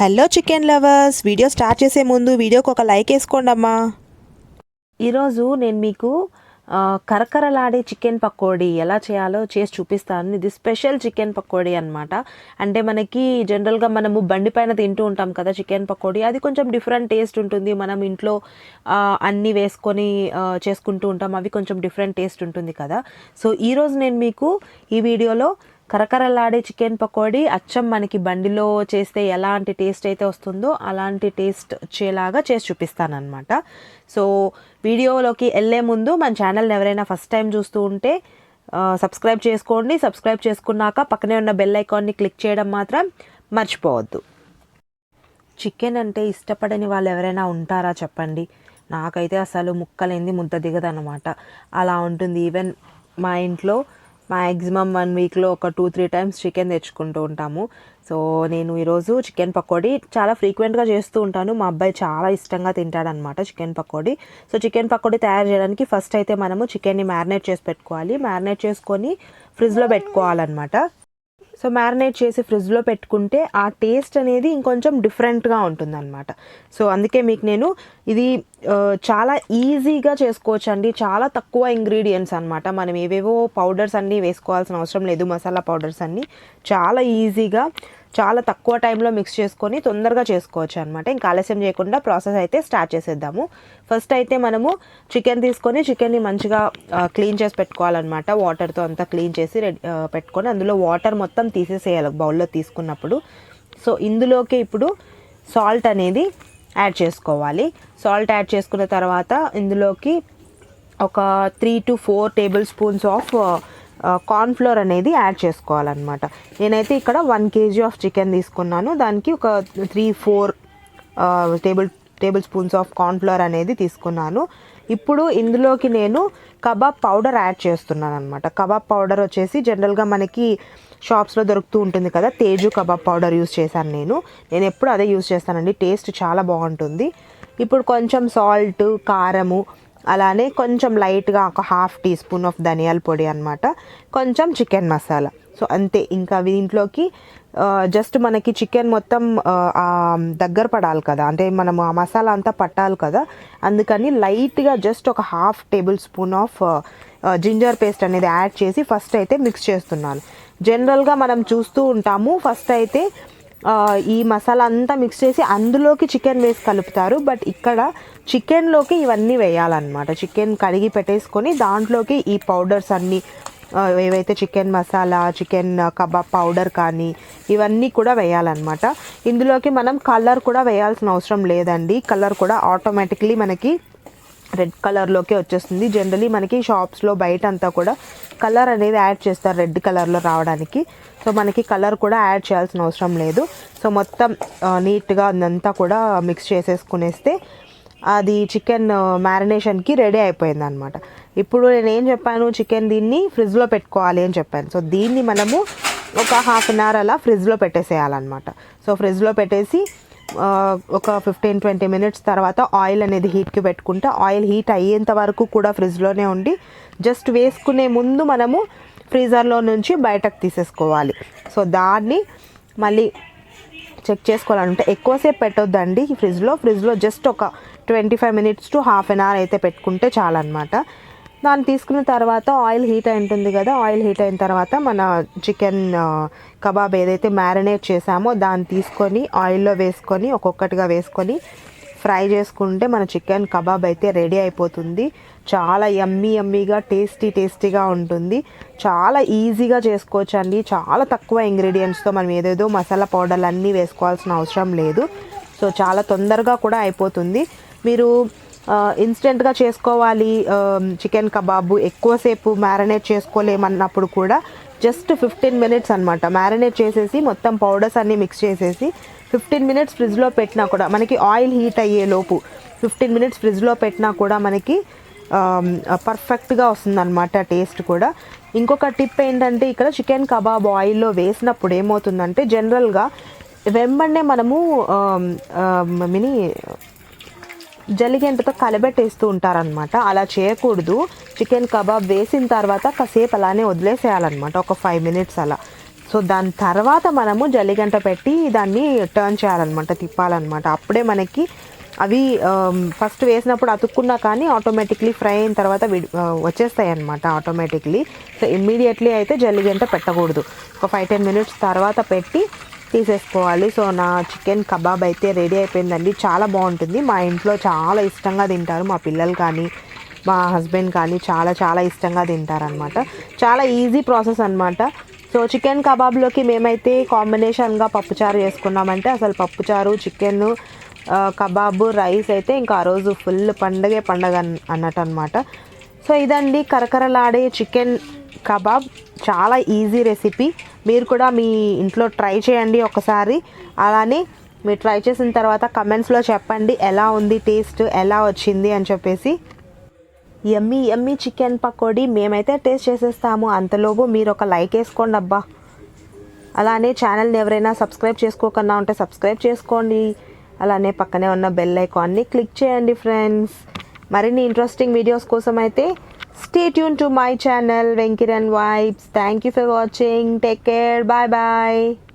Hello chicken lovers, video start చేసే ముందు వీడియోకి ఒక లైక్ వేసుకోండి అమ్మా. ఈరోజు నేను మీకు కరకరలాడే చికెన్ పకోడీ ఎలా చేయాలో చేసి చూపిస్తాను. ఇది స్పెషల్ చికెన్ పకోడీ అనమాట. అంటే మనకి జనరల్గా మనము బండి పైన తింటూ ఉంటాం కదా చికెన్ పకోడీ, అది కొంచెం డిఫరెంట్ టేస్ట్ ఉంటుంది. మనం ఇంట్లో అన్నీ వేసుకొని చేసుకుంటూ ఉంటాం, అవి కొంచెం డిఫరెంట్ టేస్ట్ ఉంటుంది కదా. సో ఈరోజు నేను మీకు ఈ వీడియోలో కరకరలాడే చికెన్ పకోడీ అచ్చం మనకి బండిలో చేస్తే ఎలాంటి టేస్ట్ అయితే వస్తుందో అలాంటి టేస్ట్ వచ్చేలాగా చేసి చూపిస్తానమాట. సో వీడియోలోకి వెళ్ళే ముందు మన ఛానల్ని ఎవరైనా ఫస్ట్ టైం చూస్తూ ఉంటే సబ్స్క్రైబ్ చేసుకోండి. సబ్స్క్రైబ్ చేసుకున్నాక పక్కనే ఉన్న బెల్ ఐకాన్ని క్లిక్ చేయడం మాత్రం మర్చిపోవద్దు. చికెన్ అంటే ఇష్టపడని వాళ్ళు ఎవరైనా ఉంటారా చెప్పండి? నాకైతే అసలు ముక్కలేంది ముద్ద దిగదన్నమాట. అలా ఉంటుంది. ఈవెన్ మా ఇంట్లో మ్యాక్సిమం 1 వీక్లో ఒక 2-3 టైమ్స్ చికెన్ తెచ్చుకుంటూ ఉంటాము. సో నేను ఈరోజు చికెన్ పకోడీ చాలా ఫ్రీక్వెంట్గా చేస్తూ ఉంటాను. మా అబ్బాయి చాలా ఇష్టంగా తింటాడనమాట chicken pakodi. So chicken pakodi తయారు చేయడానికి ఫస్ట్ అయితే మనము చికెన్ని మ్యారినేట్ చేసి పెట్టుకోవాలి. మ్యారినేట్ చేసుకొని ఫ్రిడ్జ్లో పెట్టుకోవాలన్నమాట. సో మ్యారినేట్ చేసి ఫ్రిడ్జ్లో పెట్టుకుంటే ఆ టేస్ట్ అనేది ఇంకొంచెం డిఫరెంట్గా ఉంటుందన్నమాట. సో అందుకే మీకు నేను ఇది చాలా ఈజీగా చేసుకోవచ్చు అండి. చాలా తక్కువ ఇంగ్రీడియంట్స్ అనమాట. మనం ఏవేవో పౌడర్స్ అన్నీ వేసుకోవాల్సిన అవసరం లేదు. మసాలా పౌడర్స్ అన్నీ చాలా ఈజీగా చాలా తక్కువ టైంలో మిక్స్ చేసుకొని తొందరగా చేసుకోవచ్చు అనమాట. ఇంకా ఆలస్యం చేయకుండా ప్రాసెస్ అయితే స్టార్ట్ చేసేద్దాము. ఫస్ట్ అయితే మనము చికెన్ తీసుకొని చికెన్ని మంచిగా క్లీన్ చేసి పెట్టుకోవాలన్నమాట. వాటర్తో అంతా క్లీన్ చేసి పెట్టుకొని అందులో వాటర్ మొత్తం తీసేసేయాలి బౌల్లో తీసుకున్నప్పుడు. సో ఇందులోకి ఇప్పుడు సాల్ట్ అనేది యాడ్ చేసుకోవాలి. సాల్ట్ యాడ్ చేసుకున్న తర్వాత ఇందులోకి ఒక 3-4 టేబుల్ స్పూన్స్ ఆఫ్ కార్న్ఫ్లోర్ అనేది యాడ్ చేసుకోవాలన్నమాట. నేనైతే ఇక్కడ 1 kg ఆఫ్ చికెన్ తీసుకున్నాను. దానికి ఒక 3-4 టేబుల్ స్పూన్స్ ఆఫ్ కార్న్ఫ్లోర్ అనేది తీసుకున్నాను. ఇప్పుడు ఇందులోకి నేను కబాబ్ పౌడర్ యాడ్ చేస్తున్నాను అనమాట. కబాబ్ పౌడర్ వచ్చేసి జనరల్గా మనకి షాప్స్లో దొరుకుతూ ఉంటుంది కదా, తేజు కబాబ్ పౌడర్ యూస్ చేశాను నేను ఎప్పుడు అదే యూస్ చేస్తానండి. టేస్ట్ చాలా బాగుంటుంది. ఇప్పుడు కొంచెం సాల్ట్, కారము, అలానే కొంచెం లైట్గా ఒక 1/2 టీ స్పూన్ ఆఫ్ ధనియాల పొడి అనమాట, కొంచెం చికెన్ మసాలా. సో అంతే. ఇంకా దీంట్లోకి జస్ట్ మనకి చికెన్ మొత్తం దగ్గర పడాలి కదా, అంటే మనం ఆ మసాలా అంతా పట్టాలి కదా, అందుకని లైట్గా జస్ట్ ఒక 1/2 tablespoon of ginger paste అనేది యాడ్ చేసి ఫస్ట్ అయితే మిక్స్ చేస్తున్నాను. జనరల్గా మనం చూస్తూ ఉంటాము ఫస్ట్ అయితే ఈ మసాలా అంతా మిక్స్ చేసి అందులోకి చికెన్ వేసి కలుపుతారు. బట్ ఇక్కడ చికెన్లోకి ఇవన్నీ వేయాలన్నమాట. చికెన్ కడిగి పెట్టేసుకొని దాంట్లోకి ఈ పౌడర్స్ అన్నీ ఏవైతే chicken masala, chicken kebab powder కానీ ఇవన్నీ కూడా వేయాలన్నమాట. ఇందులోకి మనం కలర్ కూడా వేయాల్సిన అవసరం లేదండి. కలర్ కూడా ఆటోమేటిక్లీ మనకి రెడ్ కలర్లోకి వచ్చేస్తుంది. జనరలీ మనకి షాప్స్లో బయట అంతా కూడా కలర్ అనేది యాడ్ చేస్తారు రెడ్ కలర్లో రావడానికి. సో మనకి కలర్ కూడా యాడ్ చేయాల్సిన అవసరం లేదు. సో మొత్తం నీట్గా అదంతా కూడా మిక్స్ చేసేసుకునేస్తే అది చికెన్ మ్యారినేషన్కి రెడీ అయిపోయింది అనమాట. ఇప్పుడు నేను ఏం చెప్పాను, చికెన్ దీన్ని ఫ్రిడ్జ్లో పెట్టుకోవాలి అని చెప్పాను. సో దీన్ని మనము ఒక 1/2 అవర్ అలా ఫ్రిడ్జ్లో పెట్టేసేయాలన్నమాట. సో ఫ్రిడ్జ్లో పెట్టేసి ఒక 15-20 మినిట్స్ తర్వాత ఆయిల్ అనేది హీట్కి పెట్టుకుంటే ఆయిల్ హీట్ అయ్యేంత వరకు కూడా ఫ్రిడ్జ్లోనే ఉండి జస్ట్ వేసుకునే ముందు మనము ఫ్రీజర్లో నుంచి బయటకు తీసేసుకోవాలి. సో దాన్ని మళ్ళీ చెక్ చేసుకోవాలంటే ఎక్కువసేపు పెట్టొద్దండి ఫ్రిడ్జ్లో జస్ట్ ఒక 25 మినిట్స్ టు 1/2 అవర్ అయితే పెట్టుకుంటే చాలన్నమాట. దాన్ని తీసుకున్న తర్వాత ఆయిల్ హీట్ అయి ఉంటుంది కదా, ఆయిల్ హీట్ అయిన తర్వాత మన చికెన్ కబాబ్ ఏదైతే మ్యారినేట్ చేసామో దాన్ని తీసుకొని ఆయిల్లో వేసుకొని ఒక్కొక్కటిగా వేసుకొని ఫ్రై చేసుకుంటే మన చికెన్ కబాబ్ అయితే రెడీ అయిపోతుంది. చాలా యమ్మీగా టేస్టీగా ఉంటుంది. చాలా ఈజీగా చేసుకోవచ్చు అండి. చాలా తక్కువ ఇంగ్రీడియంట్స్తో మనం ఏదేదో మసాలా పౌడర్లు అన్నీ వేసుకోవాల్సిన అవసరం లేదు. సో చాలా తొందరగా కూడా అయిపోతుంది. మీరు ఇన్స్టెంట్గా చేసుకోవాలి చికెన్ కబాబు, ఎక్కువసేపు మ్యారినేట్ చేసుకోలేమన్నప్పుడు కూడా జస్ట్ 15 మినిట్స్ అనమాట మ్యారినేట్ చేసేసి మొత్తం పౌడర్స్ అన్నీ మిక్స్ చేసేసి 15 మినిట్స్ ఫ్రిడ్జ్లో పెట్టినా కూడా మనకి ఆయిల్ హీట్ అయ్యేలోపు 15 మినిట్స్ ఫ్రిడ్జ్లో పెట్టినా కూడా మనకి పర్ఫెక్ట్గా వస్తుందన్నమాట టేస్ట్ కూడా. ఇంకొక టిప్ ఏంటంటే ఇక్కడ చికెన్ కబాబ్ ఆయిల్లో వేసినప్పుడు ఏమవుతుందంటే జనరల్గా వెంబడే మనము జల్లిగంటతో కలబెట్టేస్తూ ఉంటారనమాట. అలా చేయకూడదు. చికెన్ కబాబ్ వేసిన తర్వాత కాసేపు అలానే వదిలేసేయాలన్నమాట, ఒక 5 మినిట్స్ అలా. సో దాని తర్వాత మనము జల్లిగంట పెట్టి దాన్ని టర్న్ చేయాలన్నమాట, తిప్పాలన్నమాట. అప్పుడే మనకి అవి ఫస్ట్ వేసినప్పుడు అతుక్కున్నా కానీ ఆటోమేటిక్లీ ఫ్రై అయిన తర్వాత వచ్చేస్తాయి అన్నమాట ఆటోమేటిక్లీ. సో ఇమ్మీడియట్లీ అయితే జల్లిగంట పెట్టకూడదు. ఒక 5-10 మినిట్స్ తర్వాత పెట్టి తీసేసుకోవాలి. సో నా చికెన్ కబాబ్ అయితే రెడీ అయిపోయిందండి. చాలా బాగుంటుంది. మా ఇంట్లో చాలా ఇష్టంగా తింటారు. మా పిల్లలు కానీ మా హస్బెండ్ కానీ చాలా చాలా ఇష్టంగా తింటారనమాట. చాలా ఈజీ ప్రాసెస్ అనమాట. సో చికెన్ కబాబ్లోకి మేమైతే కాంబినేషన్గా పప్పుచారు చేసుకున్నామంటే అసలు పప్పుచారు, చికెన్ కబాబు, రైస్ అయితే ఇంకా ఆ రోజు ఫుల్ పండగే పండగ అన్నట్టు అనమాట. సో ఇదండి కరకరలాడే చికెన్ కబాబ్. చాలా ఈజీ రెసిపీ. మీరు కూడా మీ ఇంట్లో ట్రై చేయండి ఒకసారి. అలానే మీరు ట్రై చేసిన తర్వాత కమెంట్స్లో చెప్పండి ఎలా ఉంది, టేస్ట్ ఎలా వచ్చింది అని చెప్పేసి. యమ్మీ యమ్మీ చికెన్ పకోడీ మేమైతే టేస్ట్ చేసేస్తాము. అంతలోపు మీరు ఒక లైక్ వేసుకోండి అబ్బా. అలానే ఛానల్ని ఎవరైనా సబ్స్క్రైబ్ చేసుకోకుండా ఉంటే సబ్స్క్రైబ్ చేసుకోండి. అలానే పక్కనే ఉన్న బెల్ ఐకాన్ని క్లిక్ చేయండి ఫ్రెండ్స్. మరిన్ని ఇంట్రెస్టింగ్ వీడియోస్ కోసం అయితే stay tuned to my channel Venkiran Vibes. Thank you for watching. Take care. Bye bye.